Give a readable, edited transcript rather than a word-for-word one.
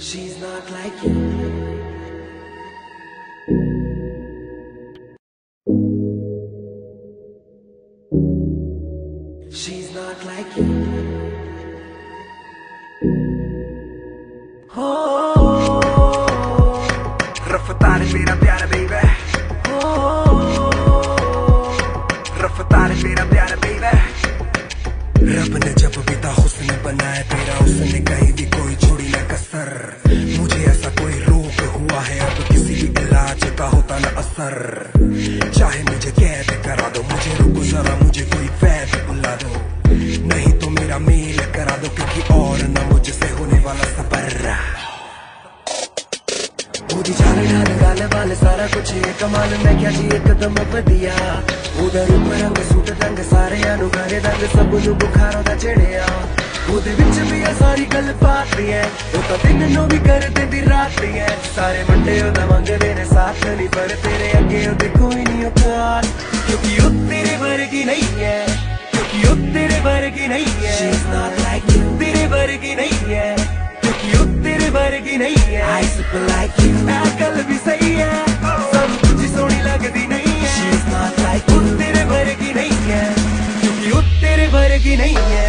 She's not like you. She's not like you. Oh, रफ्तार मेरा प्यार बेबी. Oh, रफ्तार मेरा प्यार बेबी. रब ने जब बिता हुस्न बनाया तेरा, उसने कहीं भी कोई छोड़ी ना कसर. मुझे ऐसा कोई रोग हुआ है अब किसी भी इलाज का होता ना असर. चाहे मुझे कैद करा दो, मुझे रुको जरा, मुझे कोई वैद बुला दो. नहीं तो मेरा मेल करा दो, क्योंकि और न मुझसे होने वाला सबर. पूरी चाल ढाल गाल वाल सारा कुछ ये कमाल. मैं क्या जी एकदम बढ़िया. उधर ऊपर रंग सूट रंग सारे अनुगारे रंग सब नु बुखारों दा चढ़िया. ਉਹਦੇ ਵਿੱਚ ਵੀ ਆ ਸਾਰੀ ਗੱਲ ਬਾਤ ਹੈ. ਉਹ ਤਾਂ ਦਿਨ ਨੂੰ ਵੀ ਕਰ ਦਿੰਦੀ ਰਾਤ ਹੈ. ਸਾਰੇ ਮੁੰਡੇ ਉਹਦਾ ਮੰਗਦੇ ਨੇ ਸਾਥ ਨਹੀਂ, ਪਰ ਤੇਰੇ ਅੱਗੇ ਉਹਦੇ ਕੋਈ ਨਹੀਂ ਔਕਾਤ. ਕਿਉਂਕਿ ਉਹ ਤੇਰੇ ਵਰਗੀ ਨਹੀਂ ਹੈ, ਕਿਉਂਕਿ ਉਹ ਤੇਰੇ ਵਰਗੀ ਨਹੀਂ ਹੈ. She's not like you. ਤੇਰੇ ਵਰਗੀ ਨਹੀਂ ਹੈ, ਕਿਉਂਕਿ ਉਹ ਤੇਰੇ ਵਰਗੀ ਨਹੀਂ ਹੈ. I super like you. ਇਹ ਗੱਲ ਵੀ ਸਹੀ ਹੈ, ਸਾਨੂੰ ਕੁਝ ਸੋਹਣੀ ਲੱਗਦੀ ਨਹੀਂ ਹੈ. She's not like you. ਉਹ ਤੇਰੇ ਵਰਗੀ ਨਹੀਂ ਹੈ, ਕਿਉਂਕਿ ਉਹ ਤੇਰੇ ਵਰਗੀ ਨਹੀਂ ਹੈ.